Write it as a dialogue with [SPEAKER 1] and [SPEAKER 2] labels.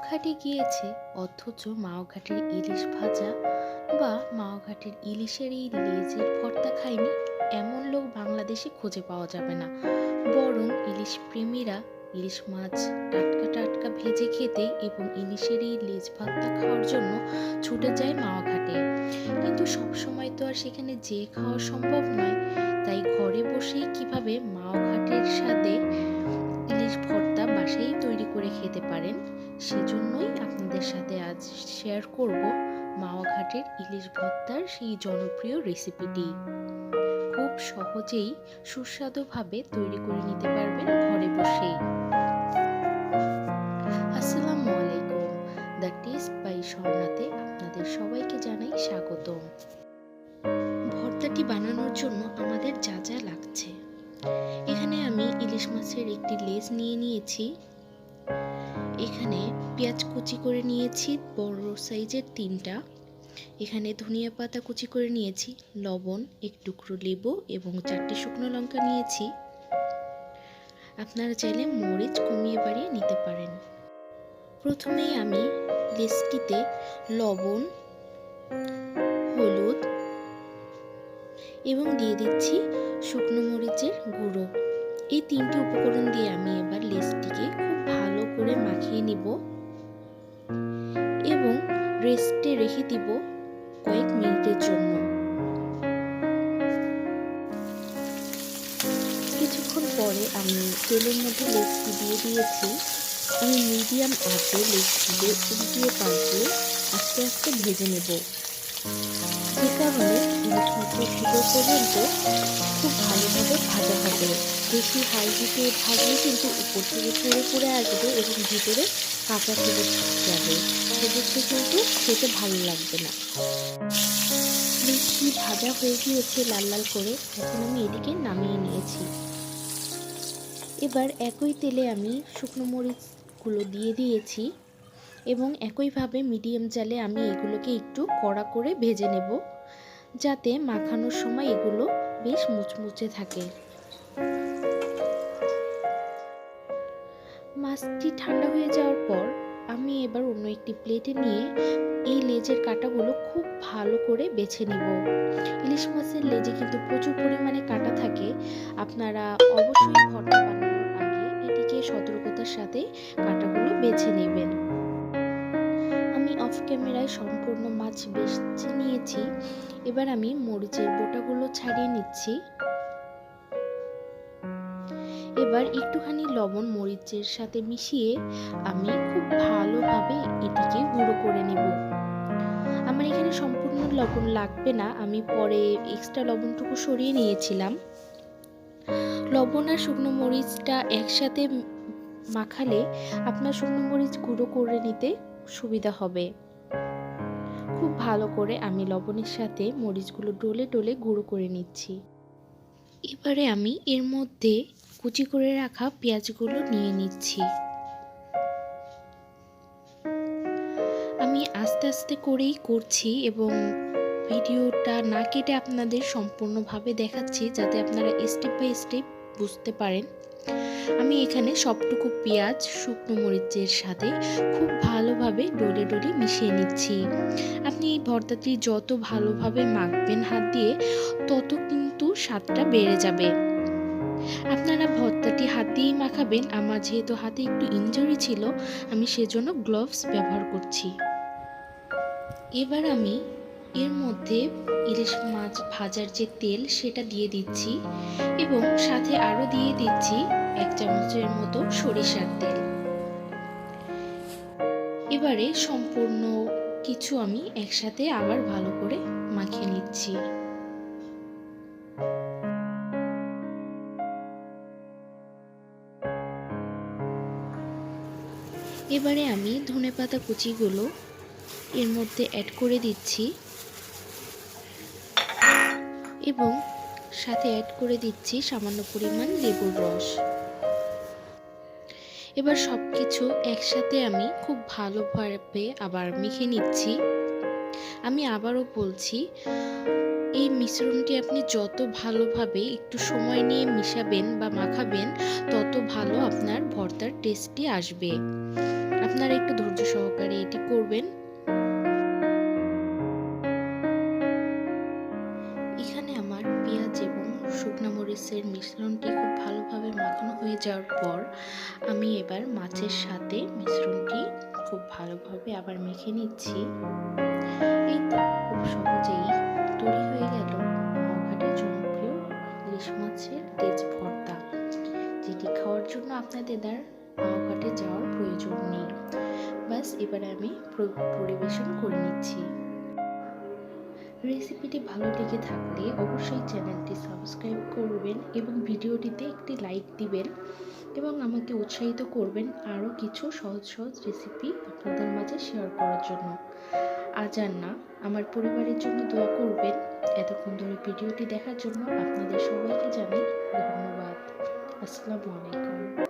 [SPEAKER 1] ঘাটে গিয়েছে অথচ মাও ঘাটের ইলিশ ভাজা বা মাও ঘাটের ইলিশের এই লেজের ভর্তা খায়নি এমন লোক বাংলাদেশে খুঁজে পাওয়া যাবে না। বরং ইলিশ প্রেমীরা ইলিশ মাছ টাটকা টাটকা ভেজে খেতে এবং ইলিশের এই লেজ ভর্তা খাওয়ার জন্য ছুটে যায় মাওয়া ঘাটে। কিন্তু সবসময় তো আর সেখানে যেয়ে খাওয়া সম্ভব নয়, তাই ঘরে বসেই কিভাবে মাওয়া ঘাটের সাথে ইলিশ ভর্তা বাসায় তৈরি করে খেতে পারেন সেজন্যই আপনাদের সাথে আজ শেয়ার করব মাওয়া ঘাটের ইলিশ ভর্তার সেই জনপ্রিয় রেসিপিটি। খুব সহজেই সুস্বাদুভাবে তৈরি করে নিতে পারবেন ঘরে বসেই। আসসালামু আলাইকুম, দ্য টেস্ট বাই শর্নাতে আপনাদের সবাইকে জানাই স্বাগতম। ভর্তাটি বানানোর জন্য আমাদের যা যা লাগছে, এখানে আমি ইলিশ মাছের একটি লেজ নিয়ে নিয়েছি, এখানে পেঁয়াজ কুচি করে নিয়েছি বড় সাইজের 3টা, এখানে ধনিয়া পাতা কুচি করে নিয়েছি, লবণ, এক টুকরো লেবু এবং 4টি শুকনো লঙ্কা নিয়েছি। আপনারা চাইলে মরিচ কমিয়ে বাড়িয়ে নিতে পারেন। প্রথমেই আমি লেজটিতে লবণ, হলুদ এবং দিয়ে দিচ্ছি শুকনো মরিচের গুঁড়ো। এই 3টি উপকরণ দিয়ে আমি এবার লেজটিকে খুব ভালো করে মাখিয়ে নিব এবং রেস্টে রেখে দিব কয়েক মিনিটের জন্য। কিছুক্ষণ পরে আমি তেলের মধ্যে লেজটি দিয়ে দিয়েছি। আমি মিডিয়াম আঁচে লেজটিকে উল্টিয়ে পাল্টিয়ে আস্তে আস্তে ভেজে নেব, যে কারণে ইলিশ মাছের ভিতর পর্যন্ত খুব ভালোভাবে ভাজা হবে। বেশি হাই হিটে ভাজলে কিন্তু উপর থেকে পুড়ে পুড়ে আসবে এবং ভিতরে কাঁচা থেকে যাবে, সেক্ষেত্রে কিন্তু খেতে ভালো লাগবে না। লেজটি ভাজা হয়ে গিয়েছে লাল লাল করে, এখন আমি এদিকে নামিয়ে নিয়েছি। এবার একই তেলে আমি শুকনো মরিচগুলো দিয়ে দিয়েছি এবং একইভাবে মিডিয়াম জালে আমি এগুলোকে একটু কড়া করে ভেজে নেব, যাতে মাখানোর সময় এগুলো বেশ মুচমুচে থাকে। মাছটি ঠান্ডা হয়ে যাওয়ার পর আমি এবার অন্য একটি প্লেটে নিয়ে এই লেজের কাঁটাগুলো খুব ভালো করে বেছে নিব। ইলিশ মাছের লেজে কিন্তু প্রচুর পরিমাণে কাঁটা থাকে, আপনারা অবশ্যই ভর্তা বানানোর আগে এটিকে সতর্কতার সাথে কাঁটাগুলো বেছে নেবেন। আমি অফ ক্যামেরায় সম্পূর্ণ মাছ বেছে নিয়েছি, এবার আমি মরিচের বোটাগুলো ছাড়িয়ে নিচ্ছি। এবার একটুখানি লবণ মরিচের সাথে মিশিয়ে আমি খুব ভালোভাবে এটিকে গুঁড়ো করে নেব। আমার এখানে সম্পূর্ণ লবণ লাগবে না, আমি পরে এক্সট্রা লবণটুকু সরিয়ে নিয়েছিলাম। লবণ আর শুকনো মরিচটা একসাথে মাখালে আপনার শুকনো মরিচ গুঁড়ো করে নিতে সুবিধা হবে। খুব ভালো করে আমি লবণের সাথে মরিচগুলো ডলে ডলে গুঁড়ো করে নিচ্ছি। এবারে আমি এর মধ্যে কুচি করে রাখা পেঁয়াজগুলো নিয়ে নিচ্ছি। আমি আস্তে আস্তে করেই করছি এবং ভিডিওটা না কেটে আপনাদের সম্পূর্ণভাবে দেখাচ্ছি, যাতে আপনারা স্টেপ বাই স্টেপ বুঝতে পারেন। আমি এখানে সবটুকু পেঁয়াজ শুকনো মরিচের সাথে খুব ভালোভাবে ডলে ডলে মিশিয়ে নিচ্ছি। আপনি এই ভর্তাটি যত ভালোভাবে মাখবেন হাত দিয়ে, তত কিন্তু স্বাদটা বেড়ে যাবে। আপনারা ভর্তাটি হাত দিয়েই মাখাবেন, আমার যেহেতু হাতে একটু ইনজুরি ছিল আমি সেজন্য গ্লোভস ব্যবহার করছি। এবার আমি এর মধ্যে ইলিশ মাছ ভাজার যে তেল সেটা দিয়ে দিচ্ছি এবং সাথে আরও দিয়ে দিচ্ছি 1 চামচের মতো সরিষার তেল। এবারে সম্পূর্ণ কিছু আমি একসাথে আবার ভালো করে মাখিয়ে নিচ্ছি। এবারে আমি ধনেপাতা কুচিগুলো এর মধ্যে অ্যাড করে দিচ্ছি এবং সাথে অ্যাড করে দিচ্ছি সামান্য পরিমাণ লেবুর রস। এবার সবকিছু একসাথে আমি খুব ভালোভাবে আবার মেখে নিচ্ছি। আমি আবারও বলছি, এই মিশ্রণটি আপনি যত ভালোভাবে একটু সময় নিয়ে মিশাবেন বা মাখাবেন, তত ভালো আপনার ভর্তার টেস্টটি আসবে। আপনারা একটু ধৈর্য সহকারে এটি করবেন। এখানে আমার পেঁয়াজ এবং শুকনো মরিচের মিশ্রণটি খুব ভালোভাবে মাখানো হয়ে যাওয়ার পর আমি এবার মাছের সাথে মিশ্রণটি খুব ভালোভাবে আবার মেখে নিচ্ছি। এই তো খুব সহজেই তৈরি হয়ে গেল মাওঘাটের জনপ্রিয় ইলিশ মাছের লেজ ভর্তা, যেটি খাওয়ার জন্য আপনাদের মাওঘাটে যাওয়ার প্রয়োজন নেই। বাস এবার আমি পরিবেশন করে নিচ্ছি। রেসিপিটি ভালো লেগে থাকলে অবশ্যই চ্যানেলটি সাবস্ক্রাইব করবেন এবং ভিডিওটিতে একটি লাইক দিবেন এবং আমাকে উৎসাহিত করবেন আরও কিছু সহজ সহজ রেসিপি আপনাদের মাঝে শেয়ার করার জন্য। আজ আর না, আমার পরিবারের জন্য দোয়া করবেন। এতক্ষণ ধরে ভিডিওটি দেখার জন্য আপনাদের সবাইকে জানাই ধন্যবাদ। আসসালামু আলাইকুম।